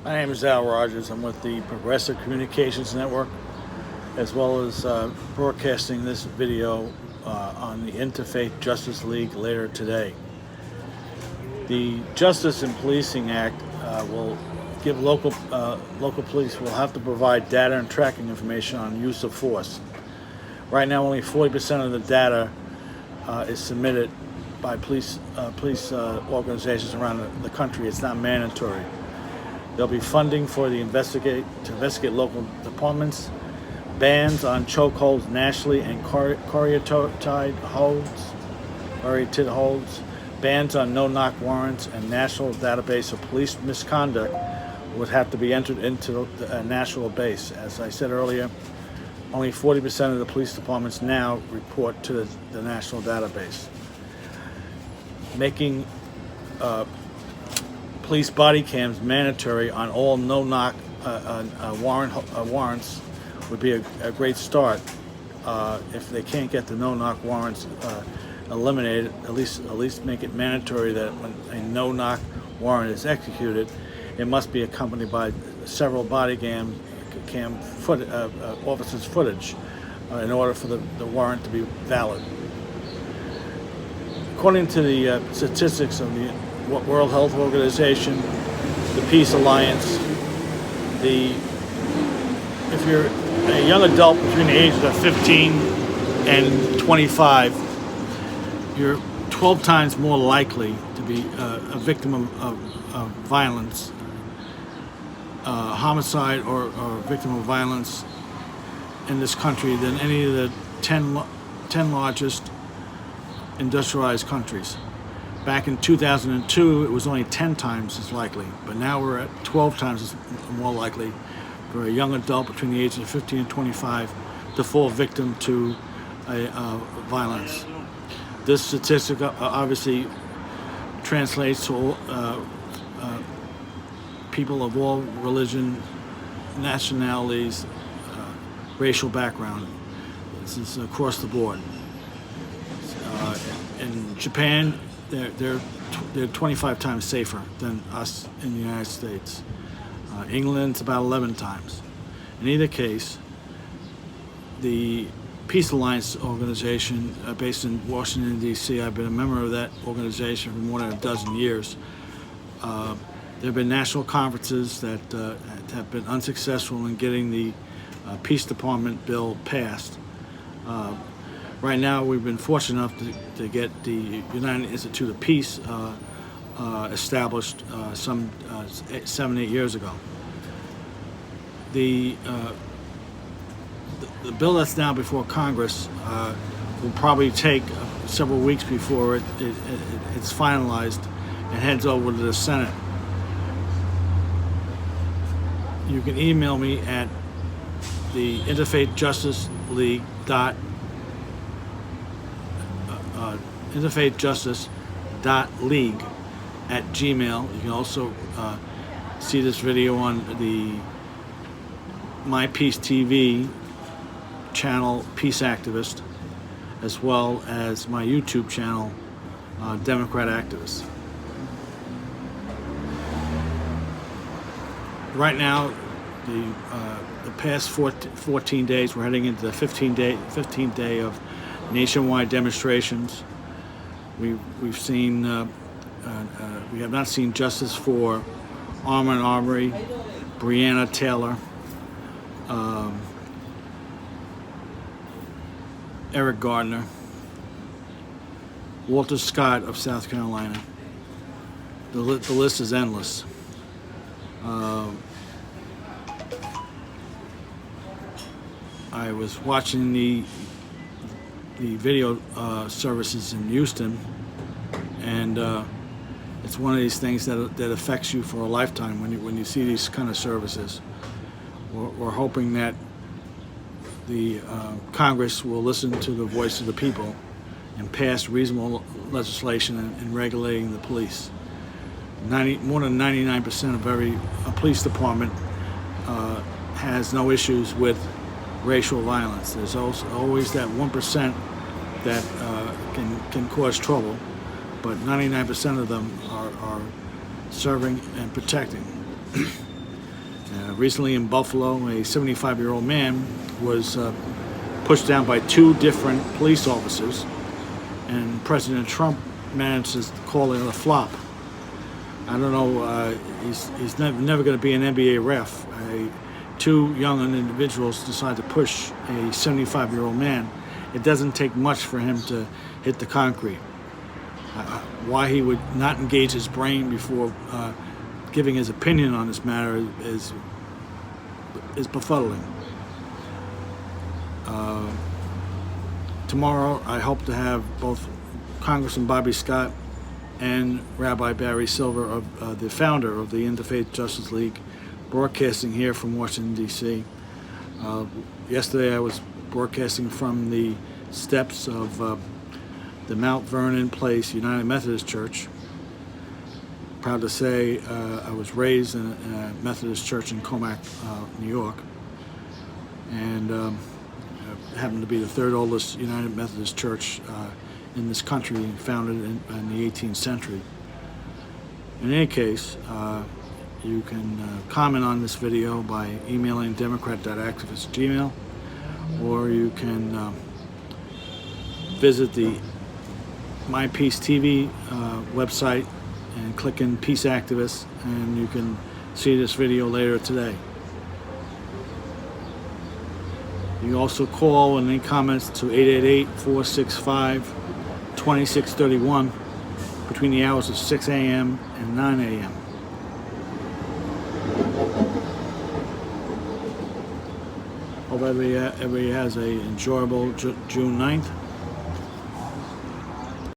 My name is Al Rogers. I'm with the Progressive Communications Network, as well as broadcasting this video on the Interfaith Justice League later today. The Justice and Policing Act will give local police will have to provide data and tracking information on use of force. Right now, only 40% of the data is submitted by police organizations around the country. It's not mandatory. There'll be funding for to investigate local departments, bans on chokeholds nationally and coriated holds, bans on no-knock warrants, and national database of police misconduct would have to be entered into a national base. As I said earlier, only 40% of the police departments now report to the national database. Making police body cams mandatory on all no-knock warrants would be a great start. If they can't get the no-knock warrants eliminated, at least make it mandatory that when a no-knock warrant is executed, it must be accompanied by several body cam officers' footage in order for the warrant to be valid. According to the statistics of the World Health Organization, the Peace Alliance, if you're a young adult between the ages of 15 and 25, you're 12 times more likely to be a victim of violence, homicide or victim of violence in this country than any of the 10 largest industrialized countries. Back in 2002, it was only 10 times as likely, but now we're at 12 times more likely for a young adult between the ages of 15 and 25 to fall victim to violence. This statistic obviously translates to people of all religion, nationalities, racial background. This is across the board. In Japan, they're 25 times safer than us in the United States. England's about 11 times. In either case, the Peace Alliance organization based in Washington, D.C., I've been a member of that organization for more than a dozen years. There have been national conferences that have been unsuccessful in getting the Peace Department bill passed. Right now, we've been fortunate enough to get the United Institute of Peace established some 7-8 years ago. The bill that's now before Congress will probably take several weeks before it's finalized and heads over to the Senate. You can email me at the Interfaith Justice League interfaithjustice.league@gmail. You can also see this video on the My Peace TV channel, Peace Activist, as well as my YouTube channel, Democrat Activist. Right now, the past 14 days, we're heading into the 15th day of nationwide demonstrations. We've seen we have not seen justice for Garner and Cory, Brionna Taylor, Eric Gardner, Walter Scott of South Carolina. The list is endless. I was watching the video services in Houston, and it's one of these things that affects you for a lifetime when you see these kind of services. We're hoping that the Congress will listen to the voice of the people and pass reasonable legislation in regulating the police. More than 99% of every police department has no issues with racial violence. There's also always that 1% that can cause trouble, but 99% of them are serving and protecting. Recently in Buffalo, a 75-year-old man was pushed down by 2 different police officers, and President Trump managed to call it a flop. I don't know, he's never going to be an NBA ref. 2 young individuals decide to push a 75-year-old man. It doesn't take much for him to hit the concrete. Why he would not engage his brain before giving his opinion on this matter is befuddling. Tomorrow, I hope to have both Congressman Bobby Scott and Rabbi Barry Silver, the founder of the Interfaith Justice League, broadcasting here from Washington, D.C. Yesterday, I was broadcasting from the steps of the Mount Vernon Place United Methodist Church. Proud to say I was raised in a Methodist church in Comac, New York, and happened to be the 3rd oldest United Methodist church in this country, founded in the 18th century. In any case, you can comment on this video by emailing democrat.activist@gmail.com, or you can visit the My Peace TV website and click in Peace Activists, and you can see this video later today. You can also call with any comments to 888-465-2631 between the hours of 6 a.m. and 9 a.m. Hope everybody has an enjoyable June 9th.